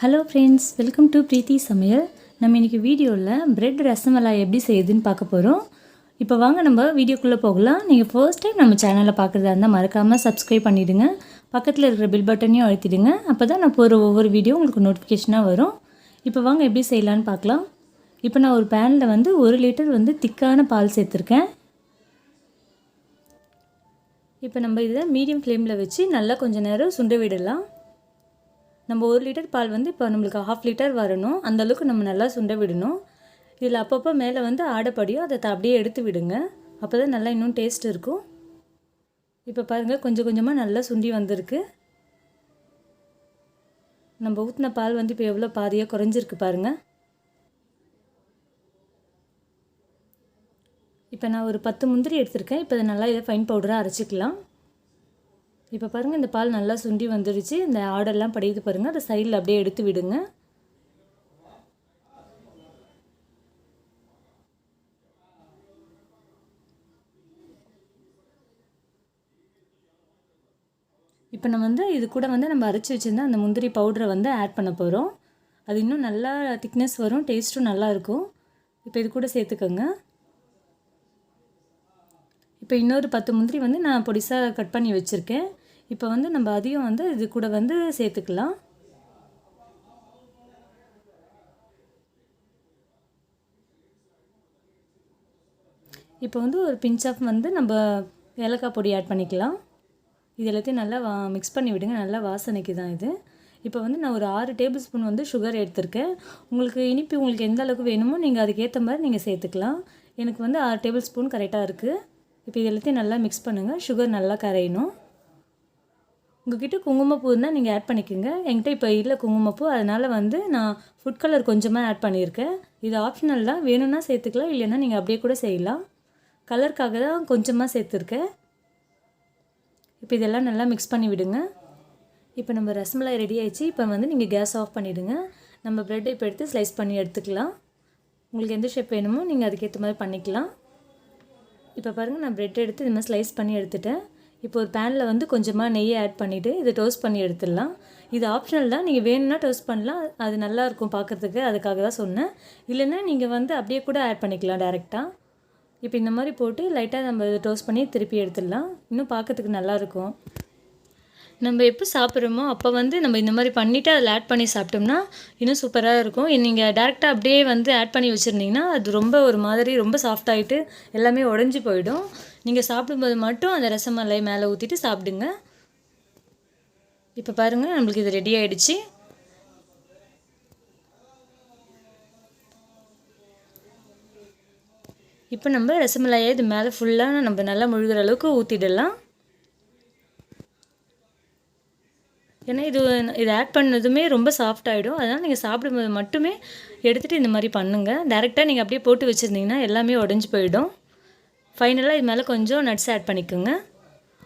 Hello friends, welcome to பிரீத்தி சமையல். நம்ம இன்றைக்கி வீடியோவில் பிரெட் ரசமலாய் எப்படி செய்யுதுன்னு பார்க்க போகிறோம். இப்போ வாங்க நம்ம வீடியோக்குள்ளே போகலாம். நீங்கள் ஃபர்ஸ்ட் டைம் நம்ம சேனலில் பார்க்குறதா இருந்தால் மறக்காமல் சப்ஸ்கிரைப் பண்ணிவிடுங்க. பக்கத்தில் இருக்கிற பில் பட்டனையும் அழுத்திடுங்க. அப்போ தான் நான் போகிற ஒவ்வொரு வீடியோ உங்களுக்கு நோட்டிஃபிகேஷனாக வரும். இப்போ வாங்க எப்படி செய்யலான்னு பார்க்கலாம். இப்போ நான் ஒரு பேனில் 1 லிட்டர் திக்கான பால் சேர்த்துருக்கேன். இப்போ நம்ம இதை மீடியம் ஃப்ளேமில் வச்சு நல்லா கொஞ்சம் நேரம் சுண்ட விடலாம். நம்ம 1 லிட்டர் பால் இப்போ நம்மளுக்கு 1/2 லிட்டர் வரணும். அந்தளவுக்கு நம்ம நல்லா சுண்ட விடணும். இதில் அப்பப்போ மேலே ஆடைப்படியும் அதை அப்படியே எடுத்து விடுங்க. அப்போ தான் நல்லா இன்னும் டேஸ்ட் இருக்கும். இப்போ பாருங்கள், கொஞ்சம் கொஞ்சமாக நல்லா சுண்டி வந்திருக்கு. நம்ம ஊற்றின பால் இப்போ எவ்வளோ பாதியாக குறைஞ்சிருக்கு பாருங்கள். இப்போ நான் ஒரு 10 முந்திரி எடுத்திருக்கேன். இப்போ இதை நல்லா இதை ஃபைன் பவுடராக அரைச்சிக்கலாம். இப்போ பாருங்கள், இந்த பால் நல்லா சுண்டி வந்துடுச்சு. இந்த ஆடெல்லாம் படியுது பாருங்கள். அதை சைடில் அப்படியே எடுத்து விடுங்க. இப்போ நம்ம இது கூட நம்ம அரைச்சி வச்சுருந்தா அந்த முந்திரி பவுடரை ஆட் பண்ண போகிறோம். அது இன்னும் நல்லா திக்னஸ் வரும், டேஸ்ட்டும் நல்லாயிருக்கும். இப்போ இது கூட சேர்த்துக்கோங்க. இப்போ இன்னொரு 10 முந்திரி நான் பொடிசாக கட் பண்ணி வச்சுருக்கேன். இப்போ நம்ம அதையும் இது கூட சேர்த்துக்கலாம். இப்போ ஒரு பிஞ்ச் ஆஃப் நம்ம ஏலக்காய் பொடி ஆட் பண்ணிக்கலாம். இது எல்லாத்தையும் நல்லா மிக்ஸ் பண்ணி விடுங்க. நல்லா வாசனைக்கு தான் இது. இப்போ நான் ஒரு 6 டேபிள் ஸ்பூன் சுகர் எடுத்திருக்கேன். உங்களுக்கு இனிப்பு உங்களுக்கு எந்த அளவுக்கு வேணுமோ நீங்கள் அதுக்கேற்ற மாதிரி நீங்கள் சேர்த்துக்கலாம். எனக்கு 6 டேபிள் ஸ்பூன் கரெக்டாக இருக்குது. இப்போ இது எல்லாத்தையும் நல்லா மிக்ஸ் பண்ணுங்கள். சுகர் நல்லா கரையணும். உங்கள்கிட்ட குங்குமப்பூ இருந்தால் நீங்கள் ஆட் பண்ணிக்கோங்க. என்கிட்ட இப்போ இல்லை குங்குமப்பூ, அதனால் நான் ஃபுட் கலர் கொஞ்சமாக ஆட் பண்ணியிருக்கேன். இது ஆப்ஷனல் தான், வேணும்னா சேர்த்துக்கலாம், இல்லைன்னா நீங்கள் அப்படியே கூட செய்யலாம். கலருக்காக தான் கொஞ்சமாக சேர்த்துருக்கேன். இப்போ இதெல்லாம் நல்லா மிக்ஸ் பண்ணி விடுங்க. இப்போ நம்ம ரசமலாய் ரெடி ஆகிடுச்சு. இப்போ நீங்கள் கேஸ் ஆஃப் பண்ணிவிடுங்க. நம்ம ப்ரெட்டை இப்போ எடுத்து ஸ்லைஸ் பண்ணி எடுத்துக்கலாம். உங்களுக்கு எந்த ஷேப் வேணுமோ நீங்கள் அதுக்கேற்ற மாதிரி பண்ணிக்கலாம். இப்போ பாருங்கள், நான் ப்ரெட் எடுத்து இது மாதிரி ஸ்லைஸ் பண்ணி எடுத்துட்டேன். இப்போ ஒரு பேனில் கொஞ்சமாக நெய்யை ஆட் பண்ணிவிட்டு இதை டோஸ்ட் பண்ணி எடுத்துடலாம். இது ஆப்ஷனல் தான், நீங்கள் வேணும்னா டோஸ்ட் பண்ணலாம். அது நல்லாயிருக்கும் பார்க்குறதுக்கு, அதுக்காக தான் சொன்னேன். இல்லைன்னா நீங்கள் அப்படியே கூட ஆட் பண்ணிக்கலாம் டேரெக்டாக. இப்போ இந்த மாதிரி போட்டு லைட்டாக நம்ம இதை டோஸ்ட் பண்ணி திருப்பி எடுத்துடலாம். இன்னும் பார்க்கறதுக்கு நல்லாயிருக்கும். நம்ம எப்போ சாப்பிட்றோமோ அப்போ நம்ம இந்த மாதிரி பண்ணிவிட்டு அதில் ஆட் பண்ணி சாப்பிட்டோம்னா இன்னும் சூப்பராக இருக்கும். நீங்கள் டேரெக்டாக அப்படியே ஆட் பண்ணி வச்சுருந்தீங்கன்னா அது ரொம்ப ஒரு மாதிரி ரொம்ப சாஃப்டாகிட்டு எல்லாமே உடஞ்சி போயிடும். நீங்கள் சாப்பிடும்போது மட்டும் அந்த ரசமலாய் மேலே ஊற்றிட்டு சாப்பிடுங்க. இப்போ பாருங்கள், நம்மளுக்கு இது ரெடி ஆகிடுச்சு. இப்போ நம்ம ரசமலாயை இது மேலே ஃபுல்லாக நம்ம நல்லா முழுகிற அளவுக்கு ஊற்றிடலாம். ஏன்னா இது ஆட் பண்ணதுமே ரொம்ப சாஃப்ட் ஆகிடும். அதனால் நீங்கள் சாப்பிடும்போது மட்டுமே எடுத்துகிட்டு இந்த மாதிரி பண்ணுங்கள். டேரெக்டாக நீங்கள் அப்படியே போட்டு வச்சுருந்தீங்கன்னா எல்லாமே உடஞ்சி போயிடும். ஃபைனலாக இது மேலே கொஞ்சம் நட்ஸ் ஆட் பண்ணிக்கோங்க.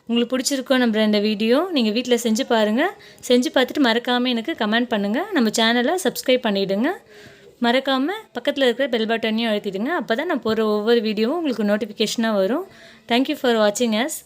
உங்களுக்கு பிடிச்சிருக்கோம் நம்ம இந்த வீடியோ. நீங்கள் வீட்டில் செஞ்சு பாருங்கள். செஞ்சு பார்த்துட்டு மறக்காமல் எனக்கு கமெண்ட் பண்ணுங்கள். நம்ம சேனலை சப்ஸ்கிரைப் பண்ணிவிடுங்க. மறக்காமல் பக்கத்தில் இருக்கிற பெல் பட்டனையும் அழுத்திடுங்க. அப்போ தான் நான் போகிற ஒவ்வொரு வீடியோவும் உங்களுக்கு நோட்டிஃபிகேஷனாக வரும். தேங்க்யூ ஃபார் வாட்சிங் அஸ்.